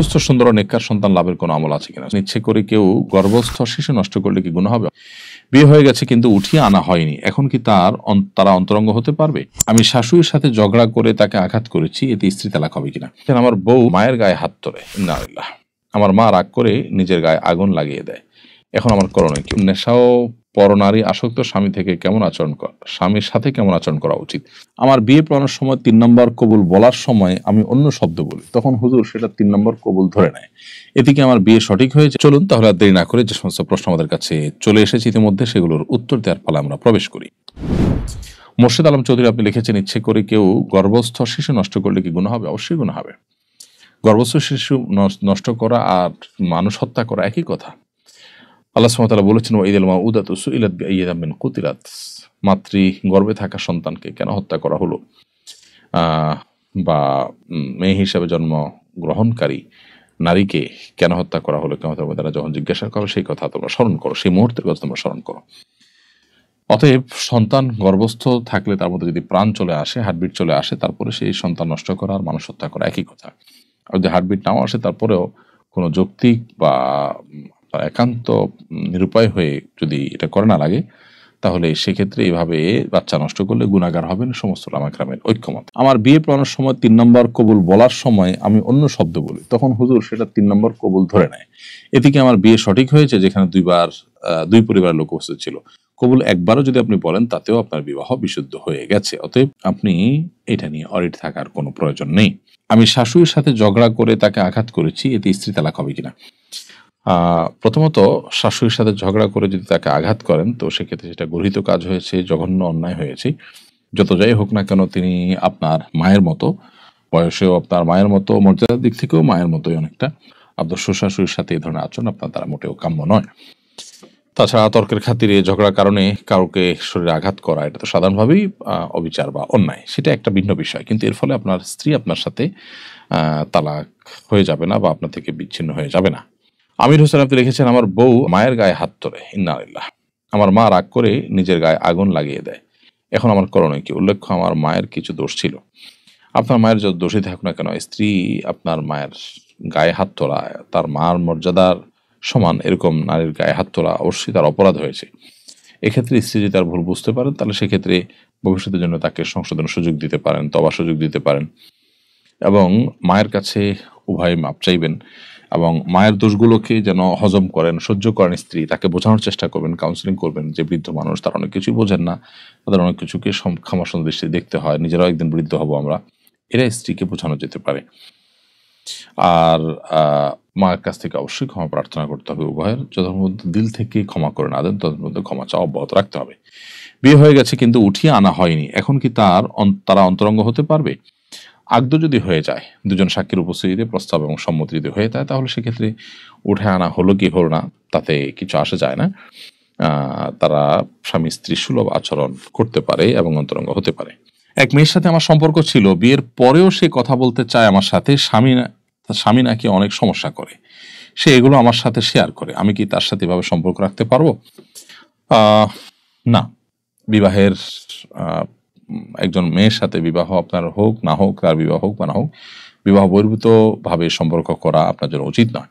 সুস্থ সুন্দর ও নেককার সন্তান লাভের কোনো আমল আছে কিনা? ইচ্ছে করে কেউ গর্ভস্থ শিশু নষ্ট করলে কি গুনাহ হবে? বিয়ে হয়ে গেছে কিন্তু উঠিয়ে আনা হয়নি, এখন কি তারা অন্তরঙ্গ হতে পারবে? আমি শাশুড়ির সাথে ঝগড়া করে তাকে আঘাত করেছি, এতে স্ত্রী তালাক হবে কিনা? আমার বউ মায়ের গায়ে হাত তোলে, ইন্না লিল্লাহ। আমার মা রাগ করে নিজের গায়ে আগুন লাগিয়ে দেয়, এখন আমার করণীয় কি? নেশা ও পরনারী আসক্ত স্বামীর সাথে কেমন আচরণ করা উচিত? আমার বিয়ে পড়ানোর সময় 3 নম্বর কবুল বলার সময় আমি অন্য শব্দ বলি, তখন হুজুর সেটা 3 নম্বর কবুল ধরে নেয়, এতে কি আমার বিয়ে সঠিক হয়েছে? চলুন তাহলে আর দেরি না করে যে সমস্ত প্রশ্ন আমাদের কাছে চলে এসেছে ইতিমধ্যে সেগুলোর উত্তর দেওয়ার পালা আমরা প্রবেশ করি। মোর্শেদ আলম চৌধুরী আপনি লিখেছেন, ইচ্ছে করে কেউ গর্ভস্থ শিশু নষ্ট করলে কি গুনাহ হবে? অবশ্যই গুনাহ হবে। গর্ভস্থ শিশু নষ্ট করা আর মানুষ হত্যা করা একই কথা। আল্লাহ সুবহানাহু ওয়া তাআলা বলেছেন, ওয়াইদাল মাউউদাতু সুইলাত বিআইয়ি যামবিন কুতিলাত, মাতৃ গর্ভে থাকা সন্তানকে কেন হত্যা করা হলো, বা মেয়ে হিসাবে জন্ম গ্রহণকারী নারীকে কেন হত্যা করা হলো, কিয়ামতের ময়দানে তারা যখন জিজ্ঞাসা করো সেই কথা তোমরা স্মরণ করো, সেই মুহূর্তের কথা তোমরা স্মরণ করো। অতএব সন্তান গর্ভস্থ থাকলে তার মধ্যে যদি প্রাণ চলে আসে, হার্টবিট চলে আসে, তারপরে সেই সন্তান নষ্ট করা আর মানুষ হত্যা করা একই কথা। আর যদি হার্টবিট নাও আসে, তারপরেও কোনো যৌক্তিক বা একান্ত নিরুপায় হয়ে যদি এটা করে না লাগে, তাহলে সেক্ষেত্রে এইভাবে বাচ্চা নষ্ট করলে গুনাহগার হবেন সমস্ত উলামা কেরামের ঐক্যমত। আমার বিয়ে পড়ানোর সময় 3 নম্বর কবুল বলার সময় আমি অন্য শব্দ বলি, তখন হুজুর সেটা 3 নম্বর কবুল ধরে নেয়, এতে কি আমার বিয়ে সঠিক হয়েছে? যেখানে দুই পরিবারের লোক উপস্থিত ছিল। কবুল একবারও যদি আপনি বলেন তাতেও আপনার বিবাহ বিশুদ্ধ হয়ে গেছে, অতএব আপনি এটা নিয়ে অরিড থাকার কোনো প্রয়োজন নেই। আমি শাশুড়ির সাথে ঝগড়া করে তাকে আঘাত করেছি, এতে স্ত্রী তালাক হবে কিনা? প্রথমত, শাশুড়ির সাথে ঝগড়া করে যদি তাকে আঘাত করেন, তো সেক্ষেত্রে সেটা গর্হিত কাজ হয়েছে, জঘন্য অন্যায় হয়েছে। যত যাই হোক না কেন, তিনি আপনার মায়ের মতো, বয়সেও আপনার মায়ের মতো, মর্যাদার দিক থেকেও মায়ের মতোই অনেকটা। আপনার শ্বশুর-শাশুড়ির সাথে এই ধরনের আচরণ আপনার দ্বারা মোটেও কাম্য নয়। তাছাড়া তর্কের খাতিরে ঝগড়ার কারণে কাউকে শরীরে আঘাত করা, এটা তো সাধারণভাবেই অবিচার বা অন্যায়, সেটা একটা ভিন্ন বিষয়। কিন্তু এর ফলে আপনার স্ত্রী আপনার সাথে তালাক হয়ে যাবে না বা আপনার থেকে বিচ্ছিন্ন হয়ে যাবে না। আমির হোসেন আপনি লিখেছেন, আমার বউ মায়ের গায়ে হাত তোলে, ইন্না লিল্লাহ। আমার মা রাগ করে নিজের গায়ে আগুন লাগিয়ে দেয়, এখন আমার করণীয় কি? উল্লেখ্য, আমার মায়ের কিছু দোষ ছিল। আপনার মায়ের যত দোষী থাকুক না কেন, স্ত্রী আপনার মায়ের গায়ে হাত তোলা, তার মার মর্যাদার সমান এরকম নারীর গায়ে হাত তোলা অবশ্যই তার অপরাধ হয়েছে। এক্ষেত্রে স্ত্রী যদি তার ভুল বুঝতে পারেন, তাহলে সেক্ষেত্রে ভবিষ্যতের জন্য তাকে সংশোধনের সুযোগ দিতে পারেন, তবা সুযোগ দিতে পারেন, এবং মায়ের কাছে উভয় মাপ চাইবেন এবং মায়ের দোষগুলোকে যেন হজম করেন, সহ্য করেন স্ত্রী, তাকে বোঝানোর চেষ্টা করবেন, কাউন্সিলিং করবেন যে বৃদ্ধ মানুষ, তারা অনেক কিছুই বোঝেন না, তাদের অনেক কিছুকে ক্ষমাসুন্দর দৃষ্টিতে দেখতে হয়, নিজেরাও একদিন বৃদ্ধ হব আমরা, এরা স্ত্রীকে বোঝানো যেতে পারে। আর মায়ের কাছ থেকে অবশ্যই ক্ষমা প্রার্থনা করতে হবে, উভয়ের যতক্ষণ মধ্যে দিল থেকে ক্ষমা করে না দেন ততক্ষণ মধ্যে ক্ষমা চাওয়া অব্যাহত রাখতে হবে। বিয়ে হয়ে গেছে কিন্তু উঠিয়ে আনা হয়নি, এখন কি তারা অন্তরঙ্গ হতে পারবে? আগদ যদি হয়ে যায়, দুজন সাক্ষীর উপস্থিতিতে প্রস্তাব এবং সম্মতি যদি হয়ে যায়, তাহলে সেক্ষেত্রে উঠে আনা হলো কি হলো না তাতে কিছু আসে যায় না। তারা স্বামী স্ত্রী সুলভ আচরণ করতে পারে এবং অন্তরঙ্গ হতে পারে। এক মেয়ের সাথে আমার সম্পর্ক ছিল, বিয়ের পরেও সে কথা বলতে চায় আমার সাথে, স্বামী নাকি অনেক সমস্যা করে, সে এগুলো আমার সাথে শেয়ার করে, আমি কি তার সাথে এভাবে সম্পর্ক রাখতে পারবো? না। বিবাহের একজন মেয়ের সাথে বিবাহ আপনার হোক না হোক, তার বিবাহ হোক বা না হোক, বিবাহ বহির্ভূত ভাবে সম্পর্ক করা আপনার জন্য উচিত নয়।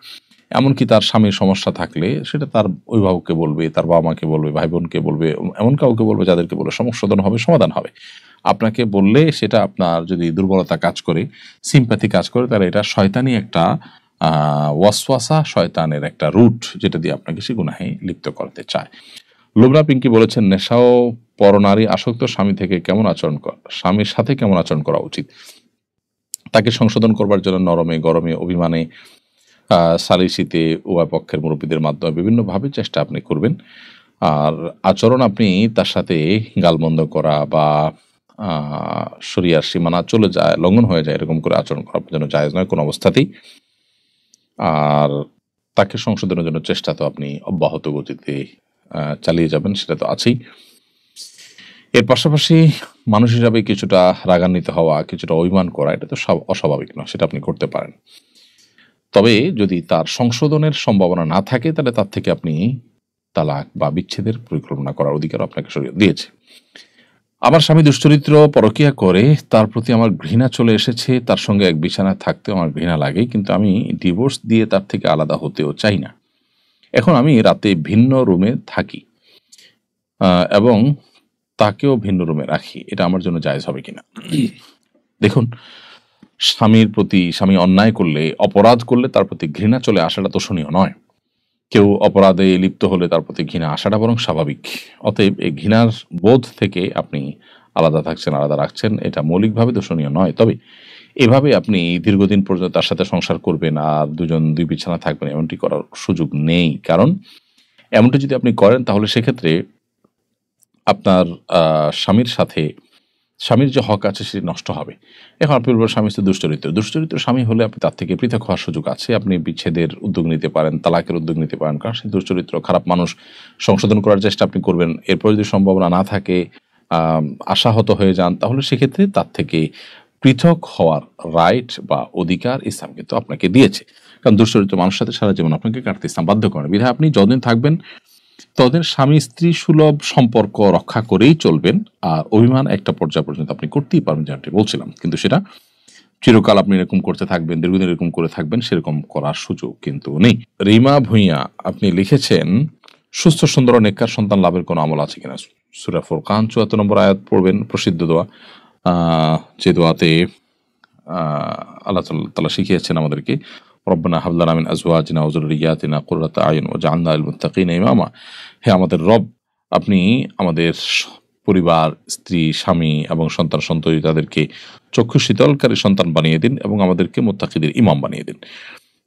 এমনকি তার স্বামীর সমস্যা থাকলে সেটা তার অভিভাবককে বলবে, তার বাবা মাকে বলবে, ভাই বোনকে বলবে, এমন কাউকে বলবে যাদেরকে বলে সংশোধন হবে, সমাধান হবে। আপনাকে বললে সেটা আপনার যদি দুর্বলতা কাজ করে, সিম্প্যাথি কাজ করে, তাহলে এটা শয়তানি একটা ওয়াসওয়াসা, শয়তানের একটা রুট, যেটা দিয়ে আপনাকে সে গুনাহে লিপ্ত করতে চায়। লুবনা পিঙ্কি বলেছেন, নেশা ও পরনারী আসক্ত স্বামীর সাথে কেমন আচরণ করা উচিত? তাকে সংশোধন করবার জন্য নরমে গরমে অভিমানে সালিসিতে উভয় পক্ষের মুরব্বীদের মাধ্যমে বিভিন্নভাবে চেষ্টা আপনি করবেন। আর আচরণ আপনি তার সাথে গালমন্দ করা বা শরিয়ার সীমানা চলে যায়, লঙ্ঘন হয়ে যায়, এরকম করে আচরণ করার জন্য জায়েজ নয় কোনো অবস্থাতেই। আর তাকে সংশোধনের জন্য চেষ্টা তো আপনি অব্যাহত গতিতে চালিয়ে যাবেন, সেটা তো আছেই। এর পাশাপাশি মানুষ হিসাবে কিছুটা রাগান্বিত হওয়া, কিছুটা অভিমান করা, এটা তো অস্বাভাবিক নয়, সেটা আপনি করতে পারেন। তবে যদি তার সংশোধনের সম্ভাবনা না থাকে, তাহলে তার থেকে আপনি তালাক বা বিচ্ছেদের পরিকল্পনা করার অধিকার আপনাকে শরীয়ত দিয়েছে। আমার স্বামী দুশ্চরিত্র পরকীয়া করে, তার প্রতি আমার ঘৃণা চলে এসেছে, তার সঙ্গে এক বিছানায় থাকতেও আমার ঘৃণা লাগে, কিন্তু আমি ডিভোর্স দিয়ে তার থেকে আলাদা হতেও চাই না। এখন আমি রাতে ভিন্ন রুমে থাকি এবং তাকেও ভিন্ন রুমে রাখি, এটা আমার জন্য জায়েজ হবে কিনা? দেখুন, স্বামীর প্রতি স্বামী অন্যায় করলে, অপরাধ করলে তার প্রতি ঘৃণা চলে আসাটা তোষণীয় নয়। কেউ অপরাধে লিপ্ত হলে তার প্রতি ঘৃণা আসাটা বরং স্বাভাবিক। অতএব এই ঘৃণার বোধ থেকে আপনি আলাদা থাকছেন, আলাদা রাখছেন, এটা মৌলিকভাবে দোষণীয় নয়। তবে এভাবে আপনি দীর্ঘদিন পর্যন্ত তার সাথে সংসার করবেন আর দুজন দুই বিছানা থাকবেন, এমনটি করার সুযোগ নেই। কারণ এমনটা যদি আপনি করেন তাহলে সেক্ষেত্রে আপনার স্বামীর সাথে স্বামীর যে হক আছে সেটি নষ্ট হবে। এখন আপনি বলবেন স্বামী তো দুশ্চরিত্র। দুশ্চরিত্র স্বামী হলে আপনি তার থেকে পৃথক হওয়ার সুযোগ আছে। আপনি বিচ্ছেদের উদ্যোগ নিতে পারেন, তালাকের উদ্যোগ নিতে পারেন। কারণ সে দুশ্চরিত্র, খারাপ মানুষ, সংশোধন করার চেষ্টা আপনি করবেন। এরপর যদি সম্ভাবনা না থাকে, আশাহত হয়ে যান, তাহলে সেক্ষেত্রে তার থেকে পৃথক হওয়ার রাইট বা অধিকার ইসলাম কিন্তু আপনাকে দিয়েছে। কারণ দুশ্চরিত্র মানুষের সাথে সারা জীবন আপনাকে কাটতে ইসলাম বাধ্য করেন। বিধায় আপনি যতদিন থাকবেন ততদিন স্বামী স্ত্রী সুলভ সম্পর্ক রক্ষা করেই চলবেন। আর অভিমান একটা পর্যায় পর্যন্ত আপনি করতেই পারবেন, যেমনটি বলছিলাম। কিন্তু সেটা চিরকাল আপনি এরকম করতে থাকবেন, দীর্ঘদিন এরকম করে থাকবেন, সেরকম করার সুযোগ কিন্তু নেই। রিমা ভূঁইয়া আপনি লিখেছেন, সুস্থ সুন্দর ও নেককার সন্তান লাভের কোনো আমল আছে কিনা? সূরা ফুরকান ৭৪ নম্বর আয়াত পড়বেন, প্রসিদ্ধ দোয়া, যে দোয়াতে আল্লাহ তাআলা শিখিয়েছেন আমাদেরকে, রব্বানা হাব লানা মিন আজওয়াজিনা ওয়া যুররিয়াতিনা কুররাতা আয়ুন ওয়াজআলনা লিল মুত্তাকিনা ইমামা। হে আমাদের রব, আপনি আমাদের পরিবার, স্ত্রী, স্বামী এবং সন্তান সন্ততি তাদেরকে চক্ষু শীতলকারী সন্তান বানিয়ে দিন এবং আমাদেরকে মুত্তাকিদের ইমাম বানিয়ে দিন।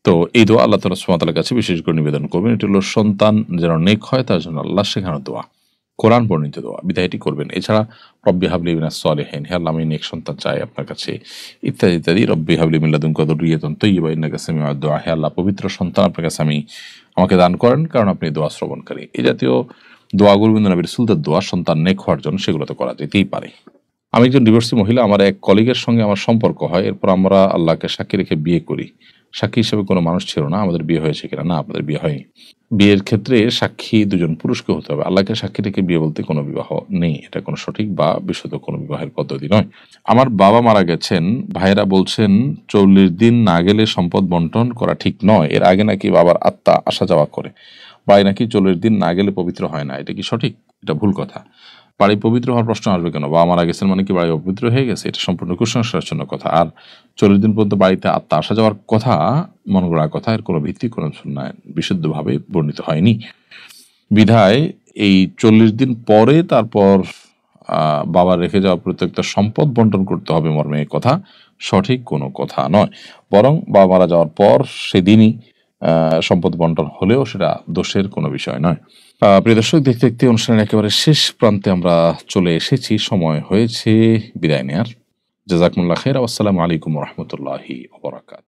তো এই দোয়া আল্লাহ তাআলা সুবহানাহু ওয়া তাআলার কাছে বিশেষ করে নিবেদন করবেন। এটি হলো সন্তান যেন নেক হয় তার জন্য আল্লাহ শেখানো দোয়া, কোরআন বর্ণিত দোয়া, বিধায় এটি করবেন। এছাড়া রব্বি হাবলি মিনাস সলিহিন, হে আল্লাহ আমি নেক সন্তান চাই আপনার কাছে, ইত্যাদি ইত্যাদি। রব্বি হাবলি মিন লাদুনকা যুররিয়াতান তাইয়্যিবা ইন্নাকা সামিউদ দুআ, হে আল্লাহ পবিত্র সন্তান আপনার কাছে আমাকে দান করেন, কারণ আপনি দোয়া শ্রবণকারী। এই জাতীয় দোয়াগুলো কিন্তু নবীর রাসূলের দোয়া, সন্তান নেক হওয়ার জন্য সেগুলো তো করা যেতেই পারে। আমি একজন ডিভোর্সি মহিলা, আমার এক কলিগের সঙ্গে আমার সম্পর্ক হয়, এরপর আমরা আল্লাহকে সাক্ষী রেখে বিয়ে করি। সাক্ষী হিসেবে কোনো মানুষ ছিল না। আমাদের বিয়ে হয়েছে কিনা? না, আমাদের বিয়ে হয়নি। বিয়ের ক্ষেত্রে সাক্ষী দুজন পুরুষকে হতে হবে। আল্লাহকে সাক্ষী রেখে বিয়ে বলতে কোনো বিবাহ নেই। এটা কোনো সঠিক বা বিশুদ্ধ কোনো বিবাহের পদ্ধতি নয়। আমার বাবা মারা গেছেন, ভাইয়েরা বলছেন ৪০ দিন না গেলে সম্পদ বন্টন করা ঠিক নয়। এর আগে নাকি বাবার আত্মা আসা যাওয়া করে। বাড়ি নাকি ৪০ দিন না গেলে পবিত্র হয় না। এটা কি সঠিক? এটা ভুল কথা। বাড়ি পবিত্র হওয়ার প্রশ্ন আসবে কেন? বাবা মারা গেছেন মানে কি বাড়ি অপবিত্র হয়ে গেছে? এটা সম্পূর্ণ কুসংস্কারের কথা। আর ৪০ দিন পর্যন্ত বাড়িতে আত্মা আসা যাওয়ার কথা, মন গড়া কথা, এর কোনো ভিত্তি কোনো সুন্নায় বিশুদ্ধভাবে বর্ণিত হয়নি। বিধায় এই ৪০ দিন পরে তারপর বাবার রেখে যাওয়া প্রত্যেকটা সম্পদ বন্টন করতে হবে মর্মে কথা সঠিক কোনো কথা নয়। বরং বাবা মারা যাওয়ার পর সেদিনই সম্পদ বন্টন হলেও সেটা দোষের কোনো বিষয় নয়। প্রিয় দর্শক, দেখতে দেখতে অনুষ্ঠানের একেবারে শেষ প্রান্তে আমরা চলে এসেছি। সময় হয়েছে বিদায় নেয়ার। জাযাকুমুল্লাহ খাইর। আসসালামু আলাইকুম ওয়া রাহমাতুল্লাহি ওয়া বারাকাতুহু।